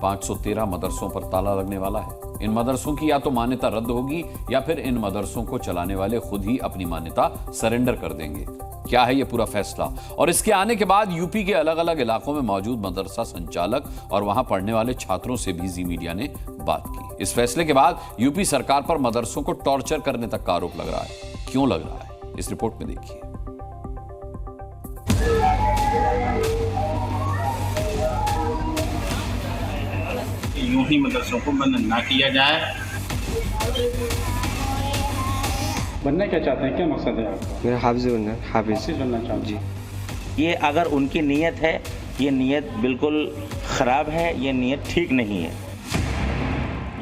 513 मदरसों पर ताला लगने वाला है। इन मदरसों की या तो मान्यता रद्द होगी या फिर इन मदरसों को चलाने वाले खुद ही अपनी मान्यता सरेंडर कर देंगे। क्या है ये पूरा फैसला और इसके आने के बाद यूपी के अलग अलग इलाकों में मौजूद मदरसा संचालक और वहां पढ़ने वाले छात्रों से भी जी मीडिया ने बात की। इस फैसले के बाद यूपी सरकार पर मदरसों को टॉर्चर करने तक का आरोप लग रहा है। क्यों लग रहा है, इस रिपोर्ट में देखिए। यूं ही मदरसों को बंद ना किया जाए। बनना क्या चाहते हैं, क्या मकसद है आपका? मेरा हाफिज बनना है। हाफिज बनना चाहते जी। ये अगर उनकी नीयत है, ये नीयत बिल्कुल खराब है, ये नीयत ठीक नहीं है।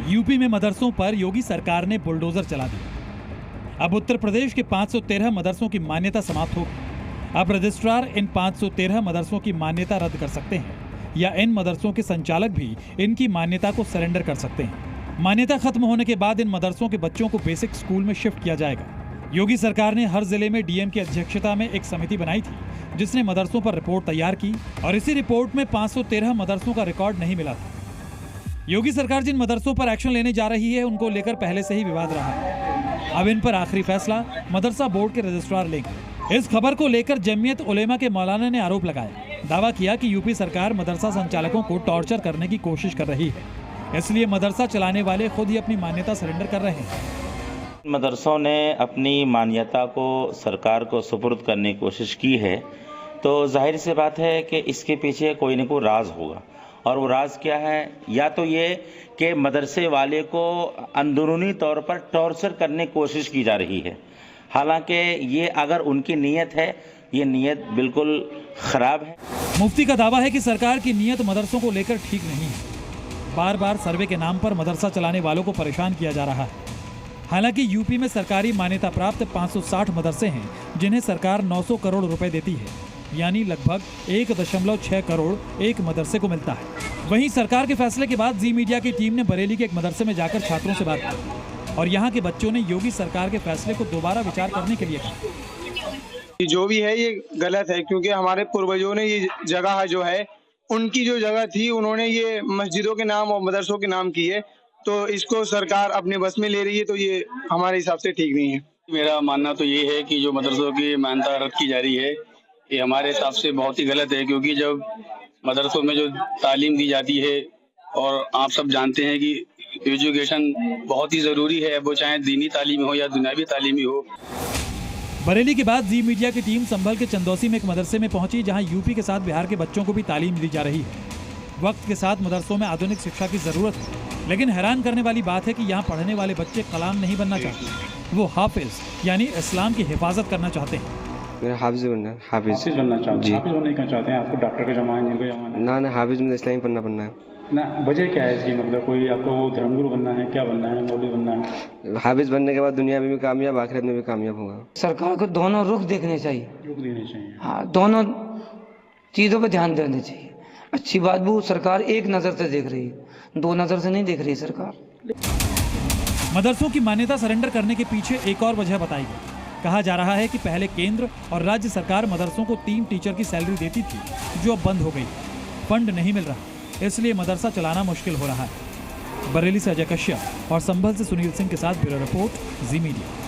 यूपी में मदरसों पर योगी सरकार ने बुलडोजर चला दिया। अब उत्तर प्रदेश के 513 मदरसों की मान्यता समाप्त होगी। अब रजिस्ट्रार इन 513 मदरसों की मान्यता रद्द कर सकते हैं या इन मदरसों के संचालक भी इनकी मान्यता को सरेंडर कर सकते हैं। मान्यता खत्म होने के बाद इन मदरसों के बच्चों को बेसिक स्कूल में शिफ्ट किया जाएगा। योगी सरकार ने हर जिले में डीएम की अध्यक्षता में एक समिति बनाई थी जिसने मदरसों पर रिपोर्ट तैयार की और इसी रिपोर्ट में 513 मदरसों का रिकॉर्ड नहीं मिला था। योगी सरकार जिन मदरसों पर एक्शन लेने जा रही है उनको लेकर पहले से ही विवाद रहा है। अब इन पर आखिरी फैसला मदरसा बोर्ड के रजिस्ट्रार लेंगे। इस खबर को लेकर जमीयत उलेमा के मौलाना ने आरोप लगाया, दावा किया कि यूपी सरकार मदरसा संचालकों को टॉर्चर करने की कोशिश कर रही है, इसलिए मदरसा चलाने वाले खुद ही अपनी मान्यता सरेंडर कर रहे हैं। मदरसों ने अपनी मान्यता को सरकार को सुपुर्द करने की कोशिश की है, तो जाहिर सी बात है कि इसके पीछे कोई न कोई राज होगा। और वो राज क्या है? या तो ये कि मदरसे वाले को अंदरूनी तौर पर टॉर्चर करने की कोशिश की जा रही है। हालांकि ये अगर उनकी नीयत है, ये नीयत बिल्कुल खराब है। मुफ्ती का दावा है कि सरकार की नीयत मदरसों को लेकर ठीक नहीं है। बार बार सर्वे के नाम पर मदरसा चलाने वालों को परेशान किया जा रहा है। हालांकि यूपी में सरकारी मान्यता प्राप्त 560 मदरसे हैं जिन्हें सरकार 900 करोड़ रुपए देती है, यानी लगभग 1.6 करोड़ एक मदरसे को मिलता है। वहीं सरकार के फैसले के बाद जी मीडिया की टीम ने बरेली के एक मदरसे में जाकर छात्रों से बात की और यहाँ के बच्चों ने योगी सरकार के फैसले को दोबारा विचार करने के लिए कहा। जो भी है ये गलत है, क्योंकि हमारे पूर्वजों ने ये जगह जो है, उनकी जो जगह थी, उन्होंने ये मस्जिदों के नाम और मदरसों के नाम किए, तो इसको सरकार अपने बस में ले रही है, तो ये हमारे हिसाब से ठीक नहीं है। मेरा मानना तो ये है कि जो मदरसों की मान्यता रद्द की जा रही है, ये हमारे हिसाब से बहुत ही गलत है, क्योंकि जब मदरसों में जो तालीम दी जाती है, और आप सब जानते हैं कि एजुकेशन बहुत ही ज़रूरी है, वो चाहे दीनी तालीम हो या दुनियावी तालीम हो। बरेली के बाद जी मीडिया की टीम संभल के चंदौसी में एक मदरसे में पहुंची जहां यूपी के साथ बिहार के बच्चों को भी तालीम दी जा रही है। वक्त के साथ मदरसों में आधुनिक शिक्षा की जरूरत है, लेकिन हैरान करने वाली बात है कि यहाँ पढ़ने वाले बच्चे कलाम नहीं बनना चाहते, वो हाफिज यानी इस्लाम की हिफाजत करना चाहते हैं। मेरा हाफिज बनना है। हाफिज बनना चाहते जी। हैं? हाफिज बनने क्या चाहते हैं? आपको डॉक्टर का जमा है? ना हाफिज में इस्लामी पढ़ना है ना। वजह क्या है इसकी? मतलब कोई आपको धर्मगुरु बनना है, क्या बनना है, मौलवी बनना है? हाफिज बनने के बाद दुनिया में भी कामयाब, आखिरत में भी कामयाब होगा। सरकार को दोनों रुख देखने चाहिए, रुख देने चाहिए। हाँ, दोनों चीज़ों पर ध्यान देना चाहिए। अच्छी बात वो सरकार एक नज़र से देख रही है, दो नज़र से नहीं देख रही है सरकार। मदरसों की मान्यता सरेंडर करने के पीछे एक और वजह बताई गई। कहा जा रहा है कि पहले केंद्र और राज्य सरकार मदरसों को 3 टीचर की सैलरी देती थी, जो अब बंद हो गई। फंड नहीं मिल रहा, इसलिए मदरसा चलाना मुश्किल हो रहा है। बरेली से अजय कश्यप और संभल से सुनील सिंह के साथ ब्यूरो रिपोर्ट, जी मीडिया।